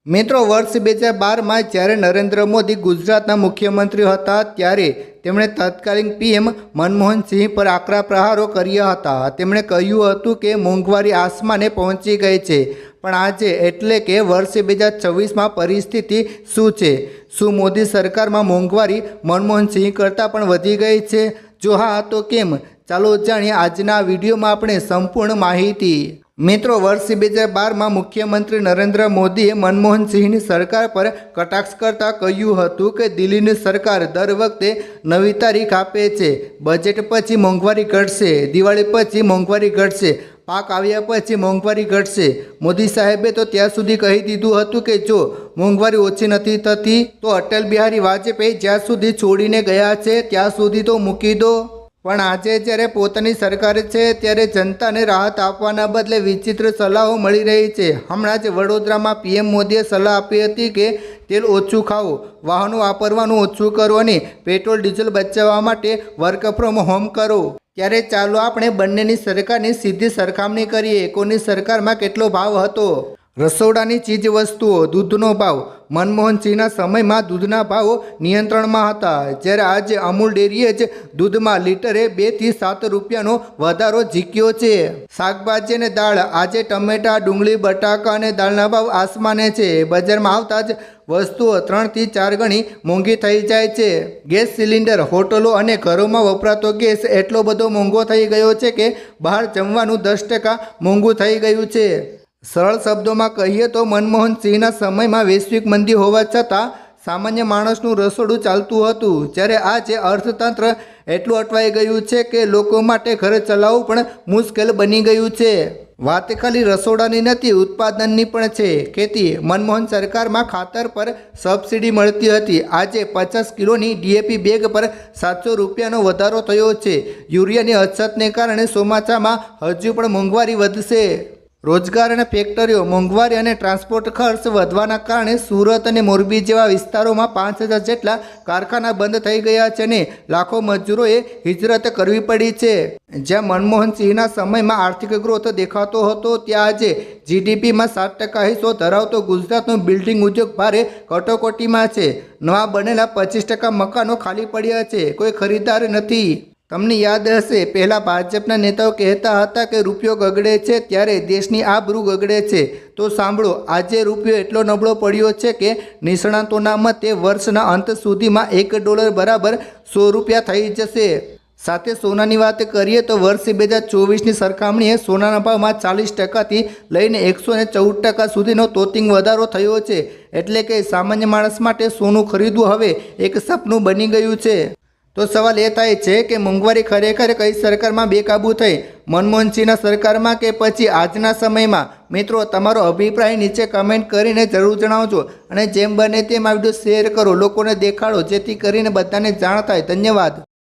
મિત્રો વર્ષ 2012 માં જ્યારે નરેન્દ્ર મોદી ગુજરાતના મુખ્યમંત્રી હતા ત્યારે તેમણે તત્કાલીન પીએમ મનમોહન સિંહ પર આકરા પ્રહારો કર્યા હતા। તેમણે કહ્યું હતું કે મોંઘવારી આસમાને પહોંચી ગઈ છે, પણ આજે એટલે કે વર્ષ 2026માં પરિસ્થિતિ શું છે? શું મોદી સરકારમાં મોંઘવારી મનમોહન સિંહ કરતાં પણ વધી ગઈ છે? જો હા તો કેમ? ચાલો જાણીએ આજના વિડીયોમાં આપણે સંપૂર્ણ માહિતી। મિત્રો વર્ષ 2012માં મુખ્યમંત્રી નરેન્દ્ર મોદીએ મનમોહન સિંહની સરકાર પર કટાક્ષ કરતા કહ્યું હતું કે દિલ્હીની સરકાર દર વખતે નવી તારીખ આપે છે, બજેટ પછી મોંઘવારી ઘટશે, દિવાળી પછી મોંઘવારી ઘટશે, પાક આવ્યા પછી મોંઘવારી ઘટશે। મોદી સાહેબે તો ત્યાં સુધી કહી દીધું હતું કે જો મોંઘવારી ઓછી નથી થતી તો અટલ બિહારી વાજપેયી જ્યાં સુધી છોડીને ગયા છે ત્યાં સુધી તો મૂકી દો। પણ આજે જ્યારે પોતાની સરકાર છે ત્યારે જનતાને રાહત આપવાના બદલે વિચિત્ર સલાહો મળી રહી છે। હમણાં જ વડોદરામાં પીએમ મોદીએ સલાહ આપી હતી કે તેલ ઓછું ખાઓ, વાહનો વાપરવાનું ઓછું કરો અને પેટ્રોલ ડીઝલ બચાવવા માટે વર્ક ફ્રોમ હોમ કરો। ત્યારે ચાલો આપણે બંનેની સરકારની સીધી સરખામણી કરીએ। કોની સરકારમાં કેટલો ભાવ હતો? રસોડાની ચીજ વસ્તુઓ, દૂધનો ભાવ। મનમોહન સિંહના સમયમાં દૂધના ભાવો નિયંત્રણમાં હતા, જ્યારે આજે અમૂલ ડેરીએ જ દૂધમાં લીટરે 2 થી 7 રૂપિયાનો વધારો ઝીક્યો છે। શાકભાજી અને દાળ, આજે ટમેટા, ડુંગળી, બટાકા અને દાળના ભાવ આસમાને છે। બજારમાં આવતા જ વસ્તુઓ 3 થી 4 ગણી મોંઘી થઈ જાય છે। ગેસ સિલિન્ડર, હોટલો અને ઘરોમાં વપરાતો ગેસ એટલો બધો મોંઘો થઈ ગયો છે કે બહાર જમવાનું 10% મોંઘું થઈ ગયું છે। સરળ શબ્દોમાં કહીએ તો મનમોહન સિંહના સમયમાં વૈશ્વિક મંદી હોવા છતાં સામાન્ય માણસનું રસોડું ચાલતું હતું, જ્યારે આજે અર્થતંત્ર એટલું અટવાઈ ગયું છે કે લોકો માટે ઘર ચલાવવું પણ મુશ્કેલ બની ગયું છે। વાત ખાલી રસોડાની નથી, ઉત્પાદનની પણ છે। ખેતી, મનમોહન સરકારમાં ખાતર પર સબસિડી મળતી હતી, આજે 50 કિલોની ડીએપી બેગ પર 700 રૂપિયાનો વધારો થયો છે। યુરિયાની અછતને કારણે ચોમાસામાં હજુ પણ મોંઘવારી વધશે। રોજગાર અને ફેક્ટરીઓ, મોંઘવારી અને ટ્રાન્સપોર્ટ ખર્ચ વધવાના કારણે સુરત અને મોરબી જેવા વિસ્તારોમાં 5000 જેટલા કારખાના બંધ થઈ ગયા છે અને લાખો મજૂરોએ હિજરત કરવી પડી છે। જ્યાં મનમોહન સિંહના સમયમાં આર્થિક ગ્રોથ દેખાતો હતો, ત્યાં આજે જીડીપીમાં 7% હિસ્સો ધરાવતો ગુજરાતનો બિલ્ડિંગ ઉદ્યોગ ભારે કટોકટીમાં છે। નવા બનેલા 25% મકાનો ખાલી પડ્યા છે, કોઈ ખરીદદાર નથી। તમને યાદ હશે, પહેલાં ભાજપના નેતાઓ કહેતા હતા કે રૂપિયો ગગડે છે ત્યારે દેશની આબરૂ ગગડે છે। તો સાંભળો, આજે રૂપિયો એટલો નબળો પડ્યો છે કે નિષ્ણાતોના મતે વર્ષના અંત સુધીમાં $1 બરાબર 100 રૂપિયા થઈ જશે। સાથે સોનાની વાત કરીએ તો વર્ષ 2024ની સરખામણીએ સોનાના ભાવમાં 40%થી લઈને 114% સુધીનો તોતિંગ વધારો થયો છે। એટલે કે સામાન્ય માણસ માટે સોનું ખરીદવું હવે એક સપનું બની ગયું છે। તો સવાલ એ થાય છે કે મોંઘવારી ખરેખર કઈ સરકારમાં બેકાબૂ થઈ? મનમોહન સિંહના સરકારમાં કે પછી આજના સમયમાં? મિત્રો, તમારો અભિપ્રાય નીચે કમેન્ટ કરીને જરૂર જણાવજો અને જેમ બને તેમ આ વિડીયો શેર કરો, લોકોને દેખાડો, જેથી કરીને બધાને જાણ થાય। ધન્યવાદ।